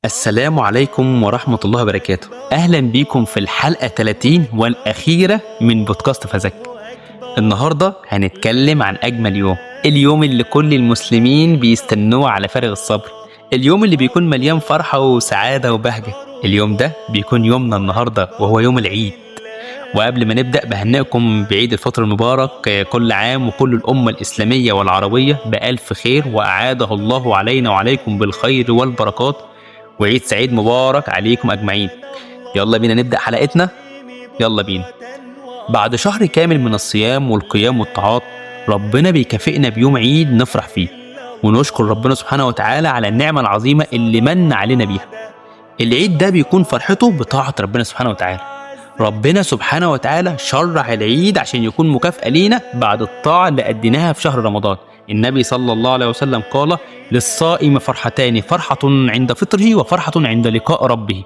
السلام عليكم ورحمة الله وبركاته. أهلا بيكم في الحلقة 30 والأخيرة من بودكاست فذكر. النهاردة هنتكلم عن أجمل يوم، اليوم اللي كل المسلمين بيستنوه على فارغ الصبر، اليوم اللي بيكون مليان فرحة وسعادة وبهجة. اليوم ده بيكون يومنا النهاردة وهو يوم العيد. وقبل ما نبدأ بهنئكم بعيد الفطر المبارك، كل عام وكل الأمة الإسلامية والعربية بألف خير، وأعاده الله علينا وعليكم بالخير والبركات، وعيد سعيد مبارك عليكم أجمعين. يلا بينا نبدأ حلقتنا. يلا بينا. بعد شهر كامل من الصيام والقيام والطاعات، ربنا بيكافئنا بيوم عيد نفرح فيه ونشكر ربنا سبحانه وتعالى على النعمة العظيمة اللي من علينا بيها. العيد ده بيكون فرحته بطاعة ربنا سبحانه وتعالى. ربنا سبحانه وتعالى شرع العيد عشان يكون مكافأة لينا بعد الطاعة اللي أديناها في شهر رمضان. النبي صلى الله عليه وسلم قال: للصائم فرحتان، فرحة عند فطره وفرحة عند لقاء ربه.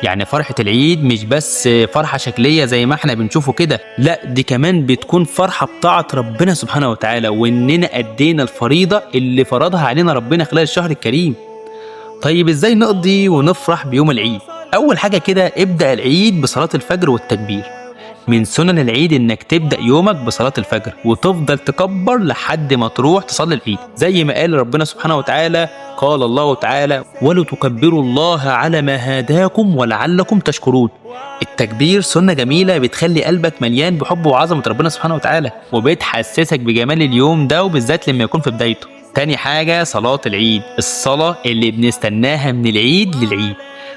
يعني فرحة العيد مش بس فرحة شكلية زي ما احنا بنشوفه كده، لا دي كمان بتكون فرحة بطاعة ربنا سبحانه وتعالى، واننا أدينا الفريضة اللي فرضها علينا ربنا خلال الشهر الكريم. طيب ازاي نقضي ونفرح بيوم العيد؟ اول حاجة كده ابدأ العيد بصلاة الفجر والتكبير. من سنن العيد انك تبدأ يومك بصلاة الفجر وتفضل تكبر لحد ما تروح تصلي العيد، زي ما قال ربنا سبحانه وتعالى: قال الله تعالى: ولتكبروا الله على ما هداكم ولعلكم تشكرون. التكبير سنة جميلة بتخلي قلبك مليان بحب وعظمة ربنا سبحانه وتعالى، وبتحسسك بجمال اليوم ده، وبالذات لما يكون في بدايته. تاني حاجة صلاة العيد، الصلاة اللي بنستناها من العيد للعيد.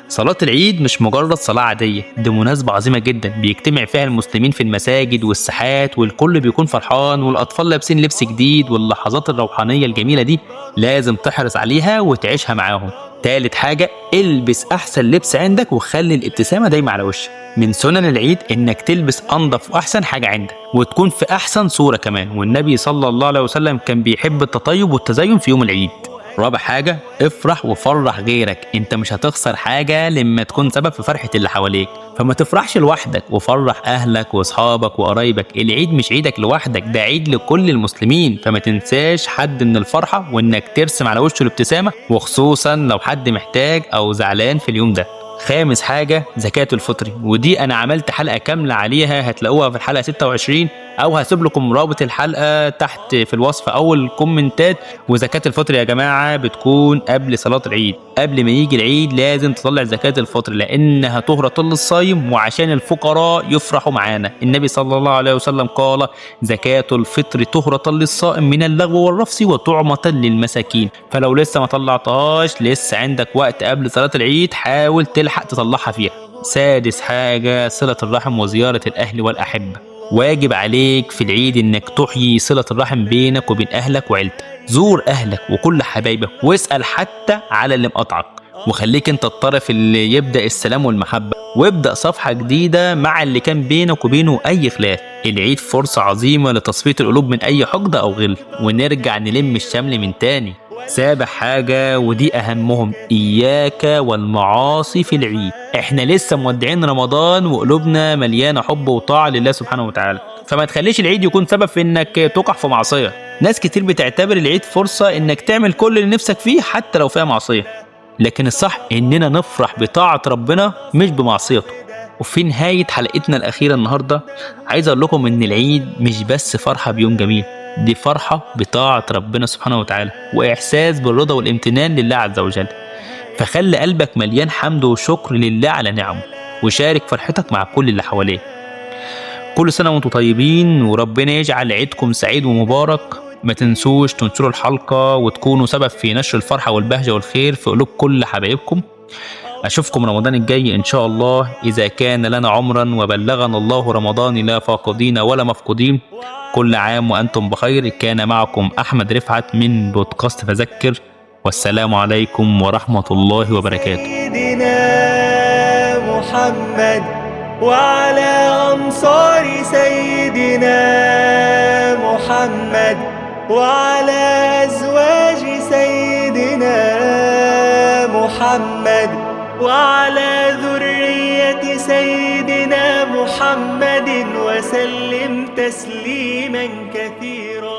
صلاة العيد مش مجرد صلاة عادية، دي مناسبة عظيمة جدا بيجتمع فيها المسلمين في المساجد والساحات، والكل بيكون فرحان، والأطفال لابسين لبس جديد، واللحظات الروحانية الجميلة دي لازم تحرص عليها وتعيشها معاهم. تالت حاجة، البس أحسن لبس عندك وخلي الابتسامة دايما على وشك. من سنن العيد إنك تلبس أنظف وأحسن حاجة عندك، وتكون في أحسن صورة كمان، والنبي صلى الله عليه وسلم كان بيحب التطيب والتزين في يوم العيد. رابع حاجة، افرح وفرح غيرك. انت مش هتخسر حاجة لما تكون سبب في فرحة اللي حواليك، فما تفرحش لوحدك وفرح اهلك واصحابك وقرايبك. العيد مش عيدك لوحدك، ده عيد لكل المسلمين، فما تنساش حد من الفرحة وانك ترسم على وشه الابتسامة، وخصوصا لو حد محتاج او زعلان في اليوم ده. خامس حاجة، زكاة الفطر، ودي أنا عملت حلقة كاملة عليها، هتلاقوها في الحلقة 26، أو هسيب لكم رابط الحلقة تحت في الوصف أو الكومنتات. وزكاة الفطر يا جماعة بتكون قبل صلاة العيد، قبل ما يجي العيد لازم تطلع زكاة الفطر، لأنها طهرة للصايم وعشان الفقراء يفرحوا معانا. النبي صلى الله عليه وسلم قال: زكاة الفطر طهرة للصائم من اللغو والرفث وطعمة للمساكين. فلو لسه ما طلعتهاش، لسه عندك وقت قبل صلاة العيد، حاول تلحق تطلعها فيها. سادس حاجة، صلة الرحم وزيارة الأهل والأحبة. واجب عليك في العيد انك تحيي صلة الرحم بينك وبين اهلك وعيلتك. زور اهلك وكل حبايبك، واسأل حتى على اللي مقاطعك، وخليك انت الطرف اللي يبدأ السلام والمحبة، وابدأ صفحة جديدة مع اللي كان بينك وبينه اي خلاف. العيد فرصة عظيمة لتصفية القلوب من اي حقد او غل، ونرجع نلم الشمل من تاني. سابع حاجة ودي أهمهم، إياك والمعاصي في العيد. إحنا لسه مودعين رمضان وقلوبنا مليانة حب وطاعة لله سبحانه وتعالى، فما تخليش العيد يكون سبب في إنك تقع في معصية. ناس كتير بتعتبر العيد فرصة إنك تعمل كل اللي نفسك فيه حتى لو فيها معصية، لكن الصح إننا نفرح بطاعة ربنا مش بمعصيته. وفي نهاية حلقتنا الأخيرة النهاردة، عايز أقول لكم إن العيد مش بس فرحة بيوم جميل، دي فرحة بطاعة ربنا سبحانه وتعالى، وإحساس بالرضا والامتنان لله عز وجل. فخلي قلبك مليان حمد وشكر لله على نعمه، وشارك فرحتك مع كل اللي حواليك. كل سنة وانتم طيبين، وربنا يجعل عيدكم سعيد ومبارك. ما تنسوش تنشروا الحلقة وتكونوا سبب في نشر الفرحة والبهجة والخير في قلوب كل حبايبكم. أشوفكم رمضان الجاي إن شاء الله، إذا كان لنا عمرا وبلغنا الله رمضان لا فاقدين ولا مفقودين. كل عام وأنتم بخير. كان معكم أحمد رفعت من بودكاست فذكر، والسلام عليكم ورحمة الله وبركاته. سيدنا محمد وعلى أنصار سيدنا محمد وعلى أزواج سيدنا محمد وعلى ذرية سيدنا محمد وسلم تسليما كثيرا.